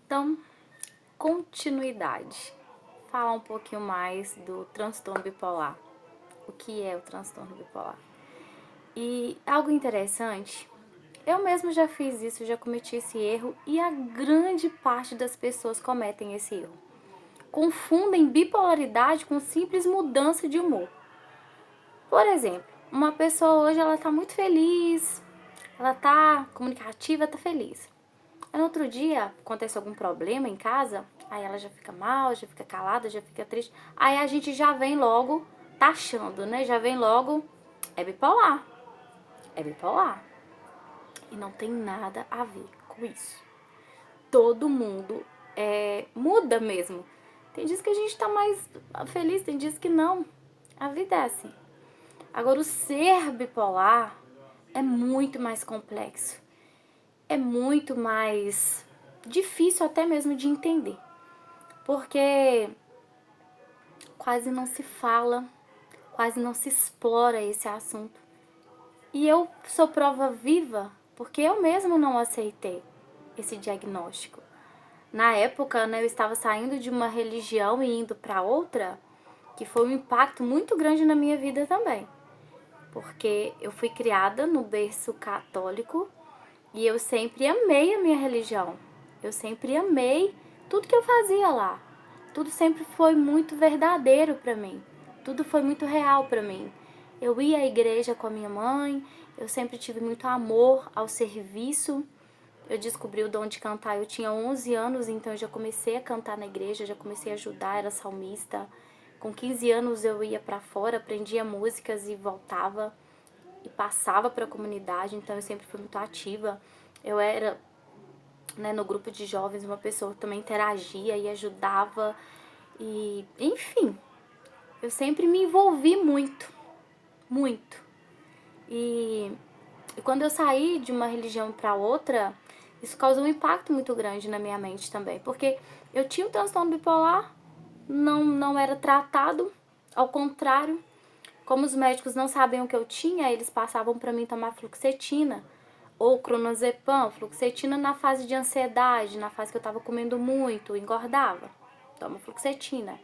Então, continuidade. Falar um pouquinho mais do transtorno bipolar. O que é o transtorno bipolar? E algo interessante, eu mesmo já fiz isso, já cometi esse erro e a grande parte das pessoas cometem esse erro. Confundem bipolaridade com simples mudança de humor. Por exemplo, uma pessoa hoje ela tá muito feliz, ela tá comunicativa, tá feliz. Aí no outro dia acontece algum problema em casa, aí ela já fica mal, já fica calada, já fica triste. Aí a gente já vem logo taxando, né? Já vem logo, é bipolar. É bipolar. E não tem nada a ver com isso. Todo mundo muda mesmo. Tem dias que a gente tá mais feliz, tem dias que não. A vida é assim. Agora, o ser bipolar é muito mais complexo. É muito mais difícil até mesmo de entender. Porque quase não se fala, quase não se explora esse assunto. E eu sou prova viva porque eu mesmo não aceitei esse diagnóstico. Na época, né, eu estava saindo de uma religião e indo para outra, que foi um impacto muito grande na minha vida também. Porque eu fui criada no berço católico e eu sempre amei a minha religião. Eu sempre amei tudo que eu fazia lá. Tudo sempre foi muito verdadeiro para mim. Tudo foi muito real para mim. Eu ia à igreja com a minha mãe, eu sempre tive muito amor ao serviço. Eu descobri o dom de cantar, eu tinha 11 anos, então eu já comecei a cantar na igreja, já comecei a ajudar, era salmista. Com 15 anos eu ia para fora, aprendia músicas e voltava e passava para a comunidade, então eu sempre fui muito ativa. Eu era, né, no grupo de jovens uma pessoa que também interagia e ajudava e, enfim, eu sempre me envolvi muito, muito. E quando eu saí de uma religião para outra, isso causou um impacto muito grande na minha mente também, porque eu tinha um transtorno bipolar, não era tratado, ao contrário, como os médicos não sabiam o que eu tinha, eles passavam para mim tomar fluoxetina ou clonazepam, fluoxetina na fase de ansiedade, na fase que eu estava comendo muito, engordava. Toma fluoxetina.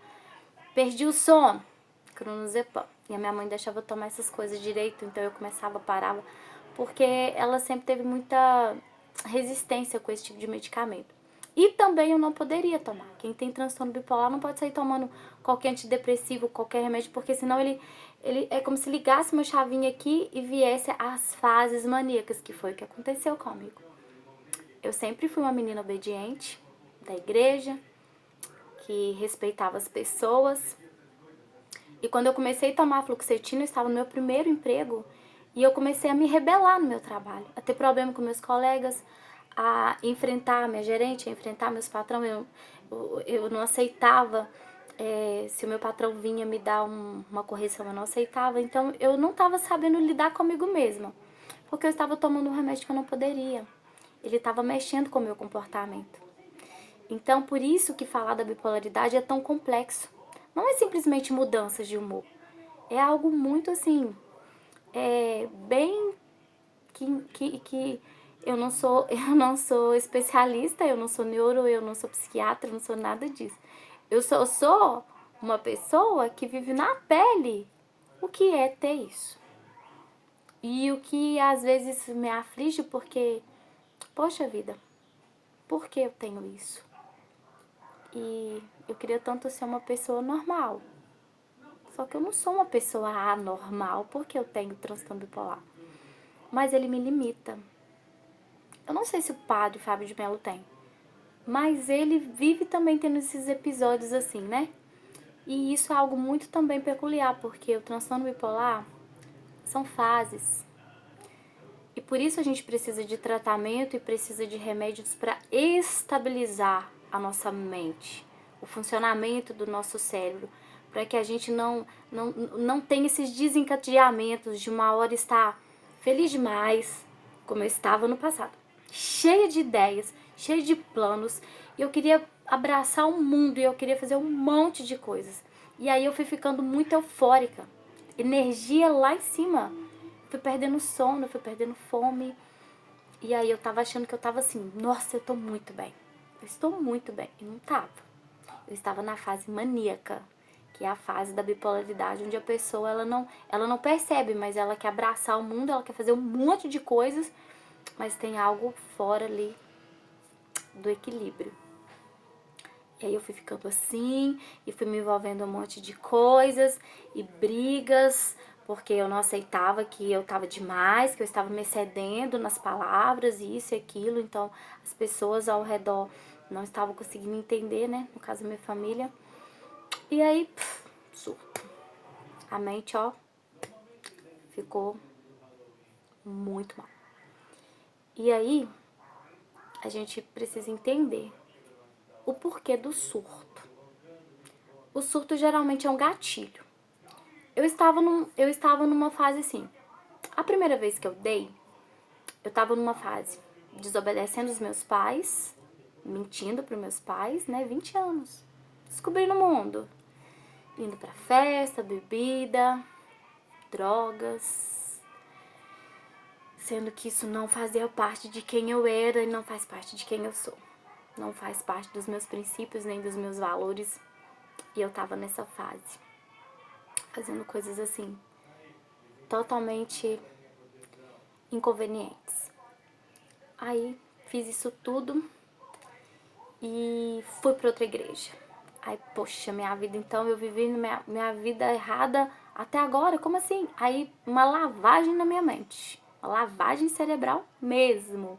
Perdi o sono, clonazepam. E a minha mãe deixava eu tomar essas coisas direito, então eu começava, parava, porque ela sempre teve muita resistência com esse tipo de medicamento. E também eu não poderia tomar. Quem tem transtorno bipolar não pode sair tomando qualquer antidepressivo, qualquer remédio, porque senão ele é como se ligasse uma chavinha aqui e viesse as fases maníacas, que foi o que aconteceu comigo. Eu sempre fui uma menina obediente da igreja, que respeitava as pessoas. E quando eu comecei a tomar fluoxetina, eu estava no meu primeiro emprego e eu comecei a me rebelar no meu trabalho, a ter problema com meus colegas, a enfrentar minha gerente, a enfrentar meus patrões. Eu não aceitava, se o meu patrão vinha me dar uma correção, eu não aceitava. Então eu não estava sabendo lidar comigo mesma, porque eu estava tomando um remédio que eu não poderia. Ele estava mexendo com o meu comportamento. Então, por isso que falar da bipolaridade é tão complexo. Não é simplesmente mudanças de humor. É algo muito assim, bem que eu não sou especialista, eu não sou neuro, eu não sou psiquiatra, eu não sou nada disso. Eu sou uma pessoa que vive na pele o que é ter isso. E o que às vezes me aflige porque, poxa vida, por que eu tenho isso? E eu queria tanto ser uma pessoa normal. Só que eu não sou uma pessoa anormal porque eu tenho transtorno bipolar. Mas ele me limita. Eu não sei se o padre Fábio de Mello tem. Mas ele vive também tendo esses episódios assim, né? E isso é algo muito também peculiar, porque o transtorno bipolar são fases. E por isso a gente precisa de tratamento e precisa de remédios para estabilizar a nossa mente, o funcionamento do nosso cérebro, para que a gente não tenha esses desencadeamentos de uma hora estar feliz demais, como eu estava no passado, cheia de ideias, cheia de planos, e eu queria abraçar o mundo e eu queria fazer um monte de coisas. E aí eu fui ficando muito eufórica, energia lá em cima. Fui perdendo sono, fui perdendo fome. E aí eu tava achando que eu tava assim, nossa, eu tô muito bem. eu estou muito bem. E não tava. Eu estava na fase maníaca, que é a fase da bipolaridade, onde a pessoa ela não percebe, mas ela quer abraçar o mundo, ela quer fazer um monte de coisas, mas tem algo fora ali do equilíbrio. E aí eu fui ficando assim, e fui me envolvendo um monte de coisas e brigas, porque eu não aceitava que eu estava demais, que eu estava me excedendo nas palavras, isso e aquilo. Então as pessoas ao redor não estavam conseguindo entender, né? No caso, minha família. E aí, surto. A mente, ó, ficou muito mal. E aí, a gente precisa entender o porquê do surto. O surto geralmente é um gatilho. Eu estava numa fase assim. A primeira vez que eu dei, eu estava numa fase desobedecendo os meus pais, mentindo para meus pais, né? 20 anos. Descobrindo o mundo. Indo pra festa, bebida, drogas. Sendo que isso não fazia parte de quem eu era e não faz parte de quem eu sou. Não faz parte dos meus princípios nem dos meus valores. E eu tava nessa fase. Fazendo coisas assim, totalmente inconvenientes. Aí fiz isso tudo e fui para outra igreja. Aí, poxa, minha vida, então eu vivi minha vida errada até agora, como assim? Aí uma lavagem na minha mente, uma lavagem cerebral mesmo.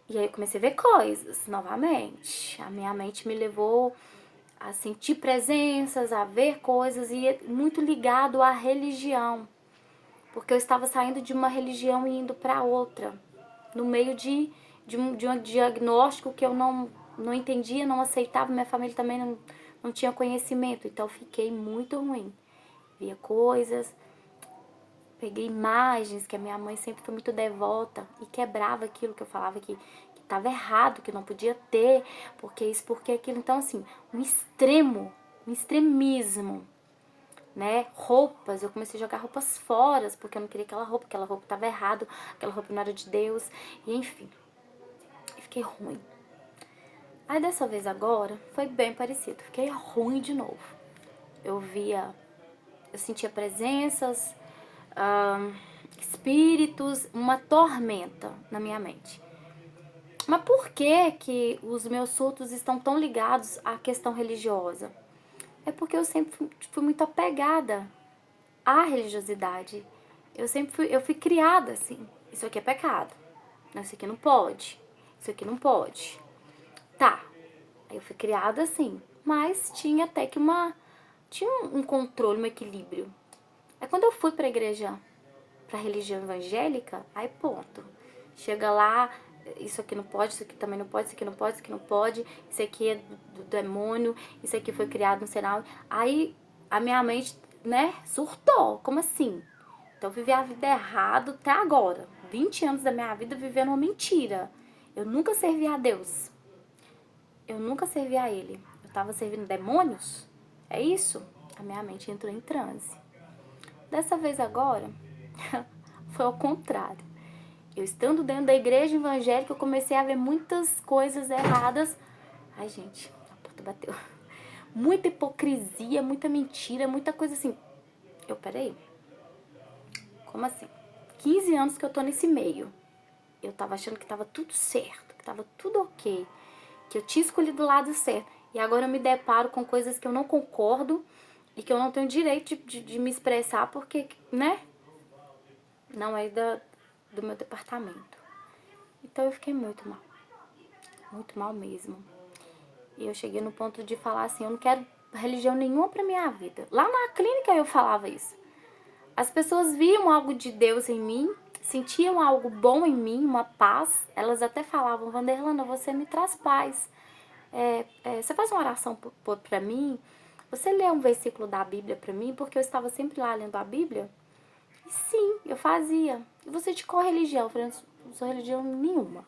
E aí eu comecei a ver coisas novamente. A minha mente me levou a sentir presenças, a ver coisas, e muito ligado à religião. Porque eu estava saindo de uma religião e indo para outra, no meio de um diagnóstico que eu não entendia, não aceitava, minha família também não tinha conhecimento, então fiquei muito ruim. Via coisas, peguei imagens, que a minha mãe sempre foi muito devota e quebrava aquilo que eu falava que estava errado, que não podia ter, porque isso, porque aquilo. Então, assim, um extremismo, né? Roupas, eu comecei a jogar roupas fora, porque eu não queria aquela roupa estava errado, aquela roupa não era de Deus, e enfim, fiquei ruim. Aí dessa vez agora, foi bem parecido, fiquei ruim de novo. Eu sentia presenças, espíritos, uma tormenta na minha mente. Mas por que os meus surtos estão tão ligados à questão religiosa? É porque eu sempre fui muito apegada à religiosidade. Eu fui criada assim. Isso aqui é pecado. Não, isso aqui não pode. Isso aqui não pode. Tá. Aí eu fui criada assim. Mas tinha até que tinha um controle, um equilíbrio. Aí quando eu fui pra igreja, pra religião evangélica, aí ponto. Chega lá, isso aqui não pode, isso aqui também não pode, isso aqui não pode, isso aqui não pode, isso aqui é do demônio, isso aqui foi criado no cenário. Aí a minha mente, né, surtou. Como assim? Então eu vivi a vida errada até agora. 20 anos da minha vida vivendo uma mentira. Eu nunca servi a Deus. Eu nunca servi a Ele. Eu tava servindo demônios? É isso? A minha mente entrou em transe. Dessa vez agora, foi ao contrário. Eu estando dentro da igreja evangélica, eu comecei a ver muitas coisas erradas. Ai, gente, a porta bateu. Muita hipocrisia, muita mentira, muita coisa assim. Peraí. Como assim? 15 anos que eu tô nesse meio. Eu tava achando que tava tudo certo, que tava tudo ok, que eu tinha escolhido o lado certo. E agora eu me deparo com coisas que eu não concordo e que eu não tenho direito de me expressar porque, né? Não é do meu departamento. Então eu fiquei muito mal mesmo. E eu cheguei no ponto de falar assim, eu não quero religião nenhuma pra minha vida. Lá na clínica eu falava isso. As pessoas viam algo de Deus em mim, sentiam algo bom em mim, uma paz. Elas até falavam, Vanderlana, você me traz paz. Você faz uma oração pra mim? Você lê um versículo da Bíblia pra mim? Porque eu estava sempre lá lendo a Bíblia. E sim, eu fazia. E você de qual religião? Eu falei, não sou religião nenhuma.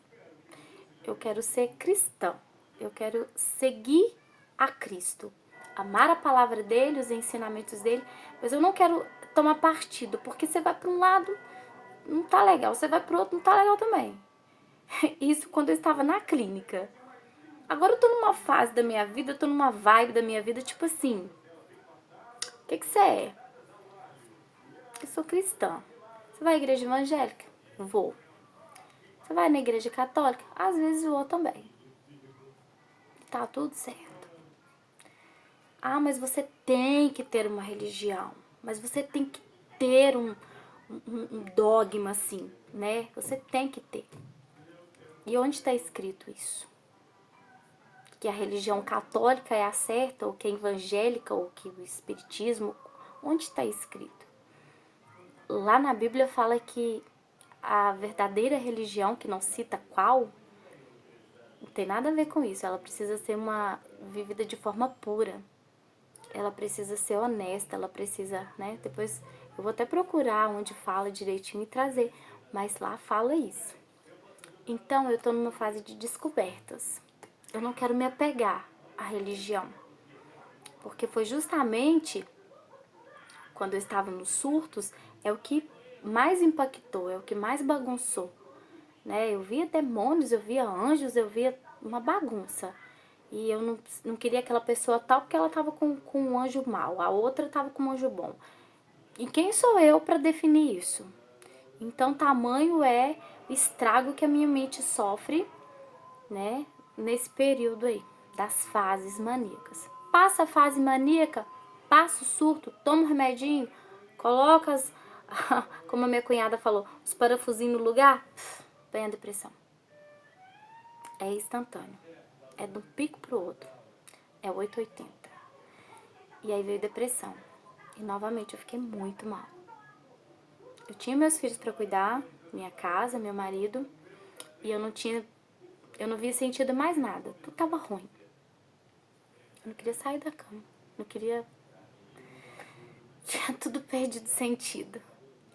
Eu quero ser cristã. Eu quero seguir a Cristo. Amar a palavra dele, os ensinamentos dele. Mas eu não quero tomar partido. Porque você vai para um lado, não tá legal. Você vai para o outro, não tá legal também. Isso quando eu estava na clínica. Agora eu tô numa fase da minha vida, eu tô numa vibe da minha vida, tipo assim, o que você é? Eu sou cristã. Você vai à igreja evangélica? Vou. Você vai na igreja católica? Às vezes vou também. Tá tudo certo. Ah, mas você tem que ter uma religião. Mas você tem que ter um dogma assim, né? Você tem que ter. E onde está escrito isso? Que a religião católica é a certa, ou que a evangélica, ou que o espiritismo. Onde está escrito? Lá na Bíblia fala que a verdadeira religião, que não cita qual, não tem nada a ver com isso. Ela precisa ser vivida de forma pura. Ela precisa ser honesta, ela precisa, né? Depois eu vou até procurar onde fala direitinho e trazer, mas lá fala isso. Então eu tô numa fase de descobertas. Eu não quero me apegar à religião, porque foi justamente quando eu estava nos surtos, é o que mais impactou, é o que mais bagunçou, né? Eu via demônios, eu via anjos, eu via uma bagunça. E eu não queria aquela pessoa tal porque ela tava com um anjo mau, a outra tava com um anjo bom. E quem sou eu para definir isso? Então, tamanho é o estrago que a minha mente sofre, né? Nesse período aí, das fases maníacas. Passa a fase maníaca, passa o surto, toma um remedinho, coloca como a minha cunhada falou, os parafusinhos no lugar, vem a depressão. É instantâneo. É de um pico pro outro. É 880. E aí veio depressão. E novamente eu fiquei muito mal. Eu tinha meus filhos para cuidar, minha casa, meu marido, e eu não via sentido em mais nada. Tudo tava ruim. Eu não queria sair da cama. Não queria. Tinha tudo perdido sentido.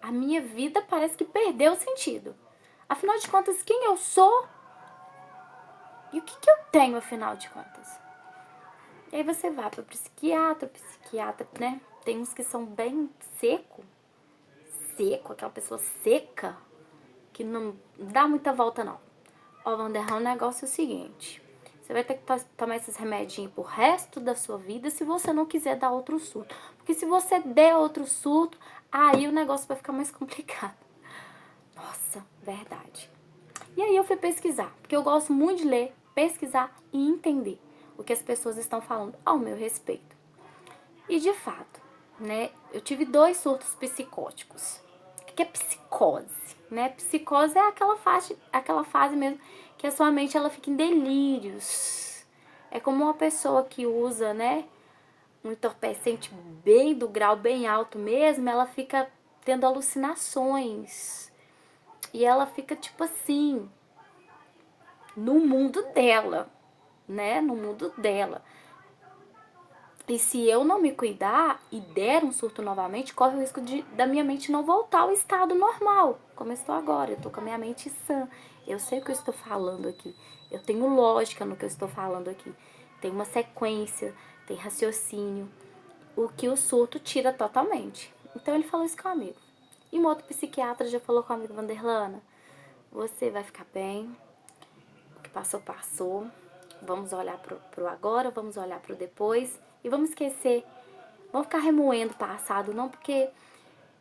A minha vida parece que perdeu sentido. Afinal de contas, quem eu sou? E o que eu tenho, afinal de contas? E aí você vai para psiquiatra, né? Tem uns que são bem seco, aquela pessoa seca, que não dá muita volta não. Ó, Vanderlan, o negócio é o seguinte, você vai ter que tomar esses remedinhos pro resto da sua vida se você não quiser dar outro surto. Porque se você der outro surto, aí o negócio vai ficar mais complicado. Nossa, verdade. E aí eu fui pesquisar, porque eu gosto muito de ler, pesquisar e entender o que as pessoas estão falando ao meu respeito. E de fato, né, eu tive 2 surtos psicóticos. O que é psicose? Né? Psicose é aquela fase mesmo que a sua mente ela fica em delírios. É como uma pessoa que usa, né, um entorpecente bem do grau bem alto mesmo, ela fica tendo alucinações. E ela fica tipo assim, no mundo dela, né? No mundo dela. E se eu não me cuidar e der um surto novamente, corre o risco da minha mente não voltar ao estado normal, como eu estou agora. Eu tô com a minha mente sã. Eu sei o que eu estou falando aqui. Eu tenho lógica no que eu estou falando aqui. Tem uma sequência, tem raciocínio. O que o surto tira totalmente. Então ele falou isso comigo. E um outro psiquiatra já falou comigo, Vanderlana, você vai ficar bem. O que passou, passou. Vamos olhar pro agora, vamos olhar pro depois. E vamos esquecer, vamos ficar remoendo o passado, não, porque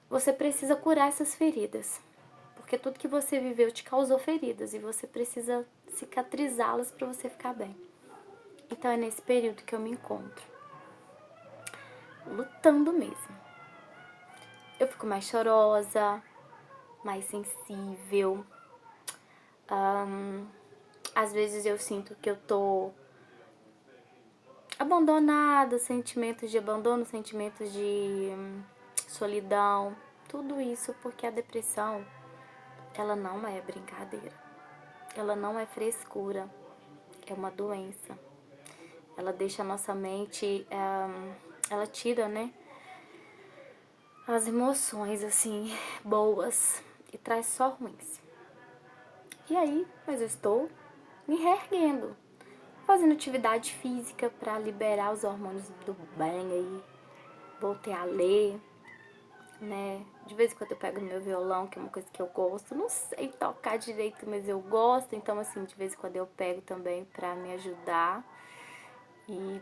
você precisa curar essas feridas. Porque tudo que você viveu te causou feridas e você precisa cicatrizá-las para você ficar bem. Então é nesse período que eu me encontro. Lutando mesmo. Eu fico mais chorosa, mais sensível. Às vezes eu sinto que eu tô abandonada, sentimentos de abandono, sentimentos de solidão, tudo isso porque a depressão, ela não é brincadeira, ela não é frescura, é uma doença. Ela deixa a nossa mente, ela tira, né, as emoções, assim, boas e traz só ruins. E aí, mas eu estou me reerguendo, fazendo atividade física para liberar os hormônios do bem aí. Voltei a ler, né? De vez em quando eu pego meu violão, que é uma coisa que eu gosto. Não sei tocar direito, mas eu gosto. Então, assim, de vez em quando eu pego também pra me ajudar. E,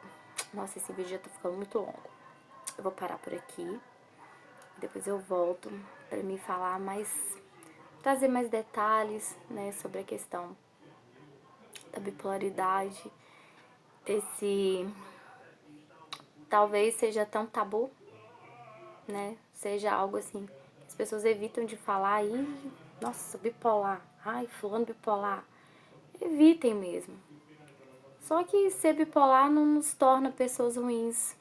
nossa, esse vídeo já tá ficando muito longo. Eu vou parar por aqui. Depois eu volto pra me falar mais, trazer mais detalhes, né, sobre a questão da bipolaridade. Esse talvez seja tão tabu, né? Seja algo assim que as pessoas evitam de falar. Ih, nossa, bipolar. Ai, fulano bipolar. Evitem mesmo. Só que ser bipolar não nos torna pessoas ruins,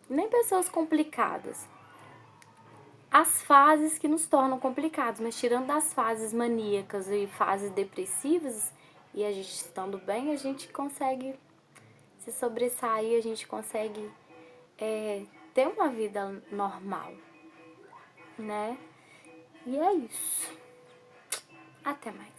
nem pessoas complicadas. As fases que nos tornam complicados, mas tirando das fases maníacas e fases depressivas, e a gente estando bem, a gente consegue se sobressair, a gente consegue ter uma vida normal, né? E é isso. Até mais.